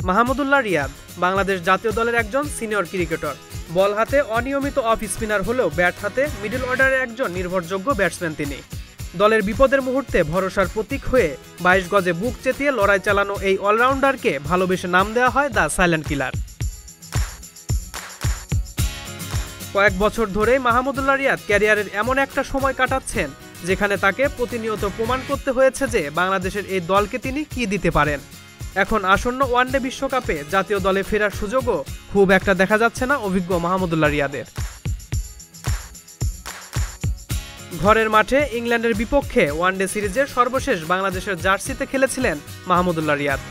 মাহমুদুল্লাহ রিয়াদ বাংলাদেশ জাতীয় দলের একজন সিনিয়র ক্রিকেটার। বল হাতে অনিয়মিত অফ স্পিনার হলেও ব্যাট হাতে মিডল অর্ডারের একজন নির্ভরযোগ্য ব্যাটসম্যান তিনি। দলের বিপদের মুহূর্তে ভরসার প্রতীক হয়ে 22 গজে বুক চেতিয়ে লড়াই চালানো এই অলরাউন্ডারকে ভালোবেসে নাম দেওয়া হয় দ্য সাইলেন্ট কিলার। কয়েক বছর ধরেই মাহমুদুল্লাহ রিয়াদ ক্যারিয়ারের এমন একটা সময় কাটাচ্ছেন যেখানে তাকে প্রতিনিয়ত প্রমাণ করতে হয়েছে যে বাংলাদেশের এই দলকে তিনি কি দিতে পারেন। এখন আসন্ন ওয়ানডে বিশ্বকাপে জাতীয় দলে ফেরার সুযোগও খুব একটা দেখা যাচ্ছে না অভিজ্ঞ মাহমুদুল্লাহ রিয়াদের। ঘরের মাঠে ইংল্যান্ডের বিপক্ষে ওয়ানডে সিরিজের সর্বশেষ বাংলাদেশের জার্সিতে খেলেছিলেন মাহমুদুল্লাহ রিয়াদ।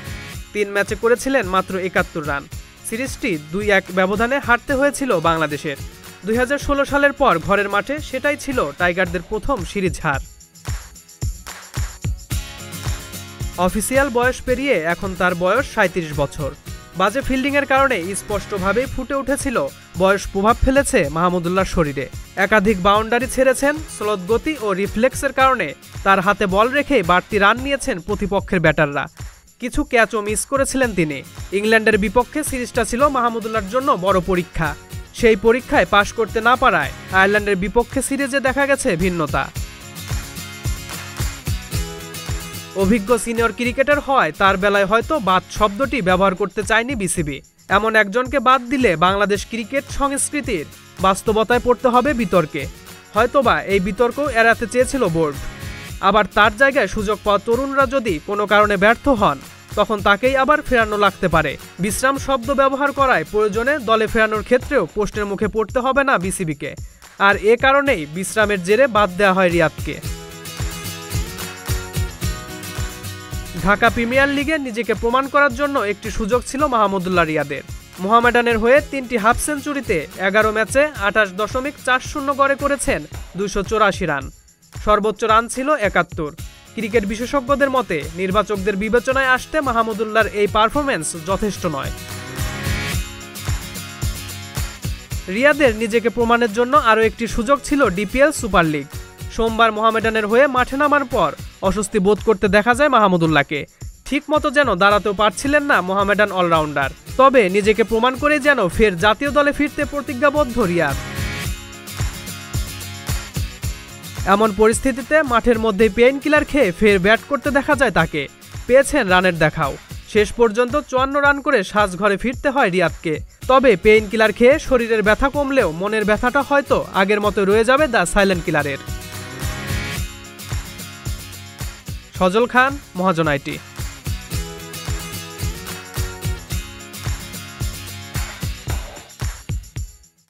3 ম্যাচে করেছিলেন মাত্র 71 রান। সিরিজটি 2-1 ব্যবধানে হারতে হয়েছিল বাংলাদেশের। 2016 সালের পর ঘরের মাঠে সেটাই ছিল টাইগারদের প্রথম সিরিজ হার। অফিসিয়াল বয়স পেরিয়ে এখন তার বয়স 37 বছর। বাজে ফিল্ডিংয়ের কারণে স্পষ্টভাবেই ফুটে উঠেছিল বয়স প্রভাব ফেলেছে মাহমুদুল্লাহর শরীরে। একাধিক বাউন্ডারি ছেড়েছেন, স্লোত গতি ও রিফ্লেক্সের কারণে তার হাতে বল রেখেই বাড়তি রান নিয়েছেন প্রতিপক্ষের ব্যাটাররা। কিছু ক্যাচও মিস করেছিলেন তিনি। ইংল্যান্ডের বিপক্ষে সিরিজটা ছিল মাহমুদুল্লাহর জন্য বড় পরীক্ষা। সেই পরীক্ষায় পাশ করতে না পারায় আয়ারল্যান্ডের বিপক্ষে সিরিজে দেখা গেছে ভিন্নতা। অভিজ্ঞ সিনিয়র ক্রিকেটার হয় তার বেলায় হয়তো বাদ শব্দটি ব্যবহার করতে চায়নি বিসিবি। এমন একজনকে বাদ দিলে বাংলাদেশ ক্রিকেট সংস্কৃতির বাস্তবতায় পড়তে হবে বিতর্কে। হয়তোবা এই বিতর্ক এড়াতে চেয়েছিল বোর্ড। আবার তার জায়গায় সুযোগ পাওয়া তরুণরা যদি কোনো কারণে ব্যর্থ হন তখন তাকেই আবার ফেরানো লাগতে পারে। বিশ্রাম শব্দ ব্যবহার করায় প্রয়োজনে দলে ফেরানোর ক্ষেত্রেও প্রশ্নের মুখে পড়তে হবে না বিসিবিকে। আর এ কারণেই বিশ্রামের জেরে বাদ দেওয়া হয় রিয়াদকে। ঢাকা প্রিমিয়ার লিগে নিজেকে প্রমাণ করার জন্য একটি সুযোগ ছিল মাহমুদুল্লাহ রিয়াদের। মোহামেডানের হয়ে 3টি হাফ সেঞ্চুরিতে 11 ম্যাচে 28.40 গড়ে করেছেন 284 রান। সর্বোচ্চ রান ছিল 71। ক্রিকেট বিশেষজ্ঞদের মতে নির্বাচকদের বিবেচনায় আসতে মাহমুদুল্লাহর এই পারফরম্যান্স যথেষ্ট নয়। রিয়াদের নিজেকে প্রমাণের জন্য আরও একটি সুযোগ ছিল ডিপিএল সুপার লিগ। সোমবার মোহামেডানের হয়ে মাঠে নামার পর অস্বস্তি বোধ করতে দেখা যায় মাহমুদুল্লাহকে। ঠিকমতো যেন দাঁড়াতেও পারছিলেন না মোহামেডান অলরাউন্ডার। তবে নিজেকে প্রমাণ করে যেন ফের জাতীয় দলে ফিরতে প্রতিজ্ঞাবদ্ধ রিয়াদ। এমন পরিস্থিতিতে মাঠের মধ্যেই পেইন কিলার খেয়ে ফের ব্যাট করতে দেখা যায় তাকে। পেয়েছেন রানের দেখাও। শেষ পর্যন্ত 54 রান করে সাজঘরে ফিরতে হয় রিয়াদকে। তবে পেইন কিলার খেয়ে শরীরের ব্যথা কমলেও মনের ব্যথাটা হয়তো আগের মতো রয়ে যাবে দ্য সাইলেন্ট কিলারের। সজল খান, মহাজন আইটি।